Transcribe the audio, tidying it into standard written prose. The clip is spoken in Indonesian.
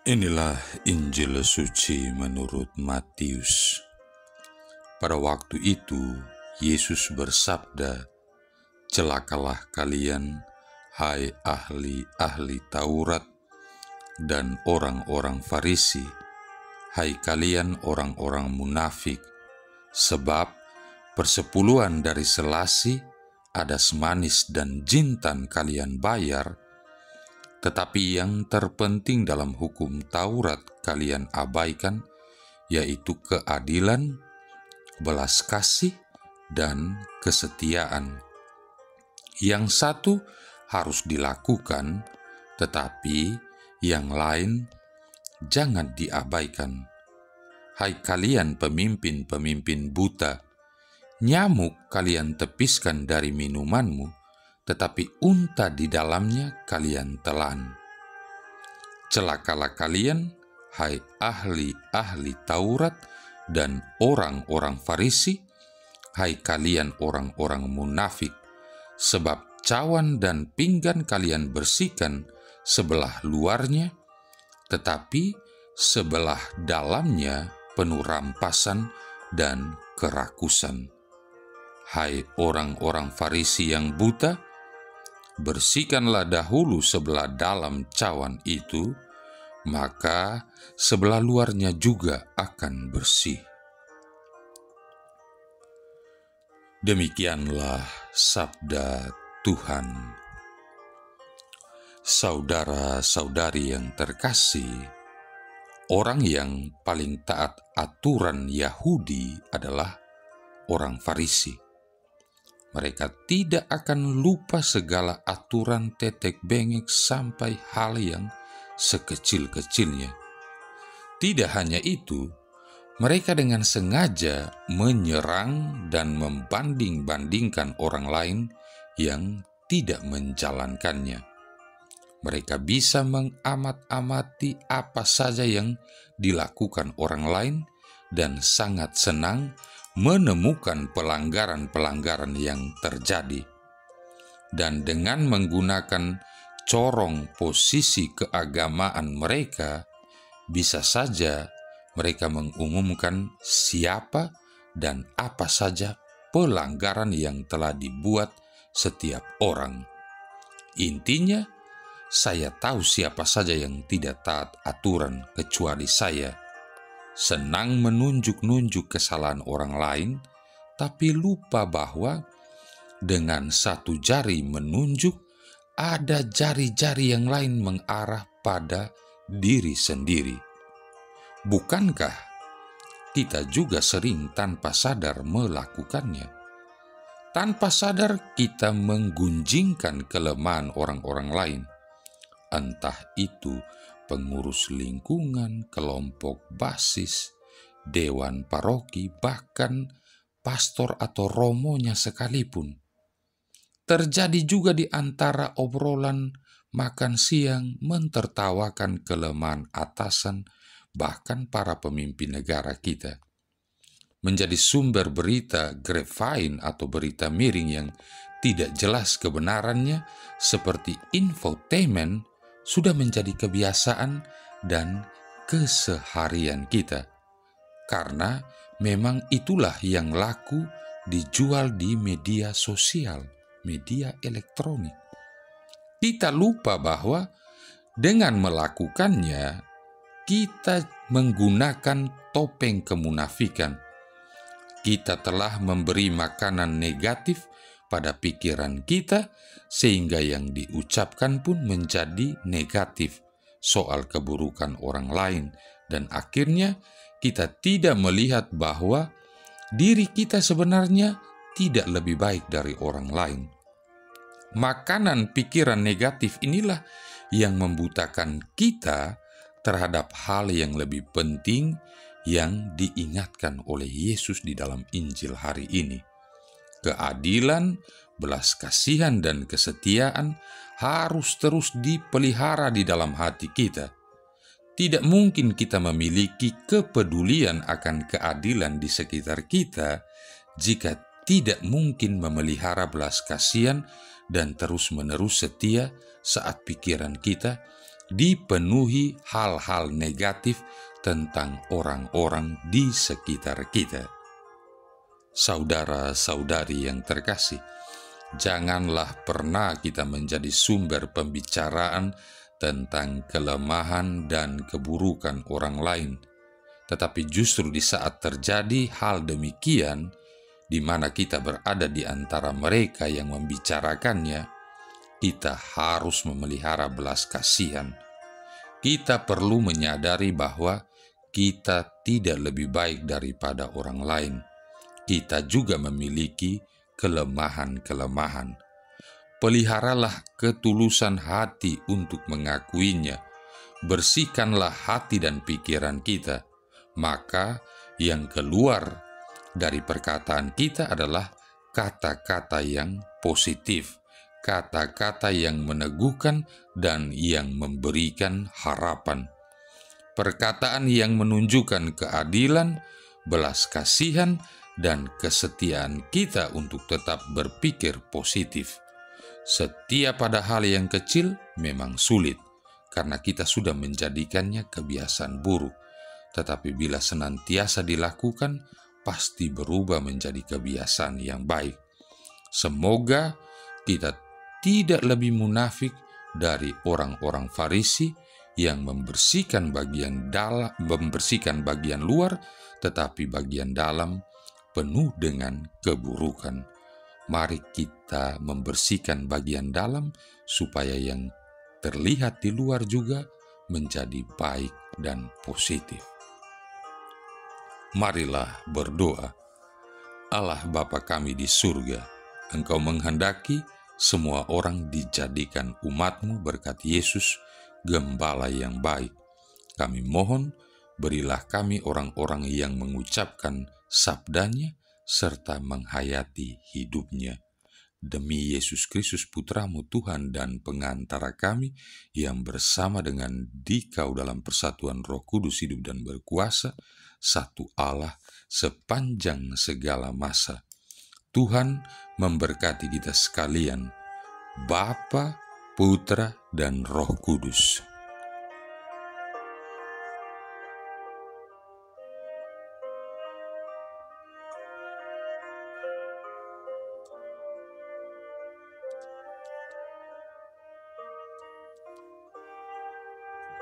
Inilah Injil suci menurut Matius. Pada waktu itu, Yesus bersabda, "Celakalah kalian, hai ahli-ahli Taurat dan orang-orang Farisi, hai kalian orang-orang munafik, sebab persepuluhan dari selasi, adas manis dan jintan kalian bayar, tetapi yang terpenting dalam hukum Taurat kalian abaikan, yaitu keadilan, belas kasih, dan kesetiaan. Yang satu harus dilakukan, tetapi yang lain jangan diabaikan. Hai kalian pemimpin-pemimpin buta, nyamuk kalian tepiskan dari minumanmu, tetapi unta di dalamnya kalian telan. Celakalah kalian, hai ahli-ahli Taurat dan orang-orang Farisi, hai kalian orang-orang munafik, sebab cawan dan pinggan kalian bersihkan sebelah luarnya, tetapi sebelah dalamnya penuh rampasan dan kerakusan. Hai orang-orang Farisi yang buta, bersihkanlah dahulu sebelah dalam cawan itu, maka sebelah luarnya juga akan bersih." Demikianlah sabda Tuhan. Saudara-saudari yang terkasih, orang yang paling taat aturan Yahudi adalah orang Farisi. Mereka tidak akan lupa segala aturan tetek bengek sampai hal yang sekecil-kecilnya. Tidak hanya itu, mereka dengan sengaja menyerang dan membanding-bandingkan orang lain yang tidak menjalankannya. Mereka bisa mengamat-amati apa saja yang dilakukan orang lain dan sangat senang menemukan pelanggaran-pelanggaran yang terjadi. Dan dengan menggunakan corong posisi keagamaan mereka, bisa saja mereka mengumumkan siapa dan apa saja pelanggaran yang telah dibuat setiap orang. Intinya, saya tahu siapa saja yang tidak taat aturan kecuali saya. Senang menunjuk-nunjuk kesalahan orang lain, tapi lupa bahwa dengan satu jari menunjuk, ada jari-jari yang lain mengarah pada diri sendiri. Bukankah kita juga sering tanpa sadar melakukannya? Tanpa sadar kita menggunjingkan kelemahan orang-orang lain, entah itu pengurus lingkungan, kelompok basis, dewan paroki, bahkan pastor atau romonya sekalipun. Terjadi juga di antara obrolan makan siang mentertawakan kelemahan atasan, bahkan para pemimpin negara kita. Menjadi sumber berita grapevine atau berita miring yang tidak jelas kebenarannya seperti infotainment sudah menjadi kebiasaan dan keseharian kita. Karena memang itulah yang laku dijual di media sosial, media elektronik. Kita lupa bahwa dengan melakukannya, kita menggunakan topeng kemunafikan. Kita telah memberi makanan negatif pada pikiran kita, sehingga yang diucapkan pun menjadi negatif soal keburukan orang lain, dan akhirnya kita tidak melihat bahwa diri kita sebenarnya tidak lebih baik dari orang lain. Makanan pikiran negatif inilah yang membutakan kita terhadap hal yang lebih penting yang diingatkan oleh Yesus di dalam Injil hari ini. Keadilan, belas kasihan, dan kesetiaan harus terus dipelihara di dalam hati kita. Tidak mungkin kita memiliki kepedulian akan keadilan di sekitar kita jika tidak mungkin memelihara belas kasihan dan terus-menerus setia saat pikiran kita dipenuhi hal-hal negatif tentang orang-orang di sekitar kita. Saudara-saudari yang terkasih, janganlah pernah kita menjadi sumber pembicaraan tentang kelemahan dan keburukan orang lain. Tetapi justru di saat terjadi hal demikian, di mana kita berada di antara mereka yang membicarakannya, kita harus memelihara belas kasihan. Kita perlu menyadari bahwa kita tidak lebih baik daripada orang lain. Kita juga memiliki kelemahan-kelemahan. Peliharalah ketulusan hati untuk mengakuinya. Bersihkanlah hati dan pikiran kita. Maka yang keluar dari perkataan kita adalah kata-kata yang positif, kata-kata yang meneguhkan dan yang memberikan harapan. Perkataan yang menunjukkan keadilan, belas kasihan, dan kesetiaan kita untuk tetap berpikir positif. Setiap pada hal yang kecil memang sulit, karena kita sudah menjadikannya kebiasaan buruk. Tetapi bila senantiasa dilakukan, pasti berubah menjadi kebiasaan yang baik. Semoga kita tidak lebih munafik dari orang-orang Farisi yang membersihkan bagian luar, tetapi bagian dalam penuh dengan keburukan. Mari kita membersihkan bagian dalam supaya yang terlihat di luar juga menjadi baik dan positif. Marilah berdoa. Allah Bapa kami di surga, Engkau menghendaki semua orang dijadikan umat-Mu berkat Yesus, Gembala yang baik. Kami mohon, berilah kami orang-orang yang mengucapkan sabdanya serta menghayati hidupnya. Demi Yesus Kristus Putra-Mu Tuhan dan pengantara kami, yang bersama dengan Dikau dalam persatuan Roh Kudus hidup dan berkuasa, satu Allah sepanjang segala masa. Tuhan memberkati kita sekalian, Bapa, Putra, dan Roh Kudus.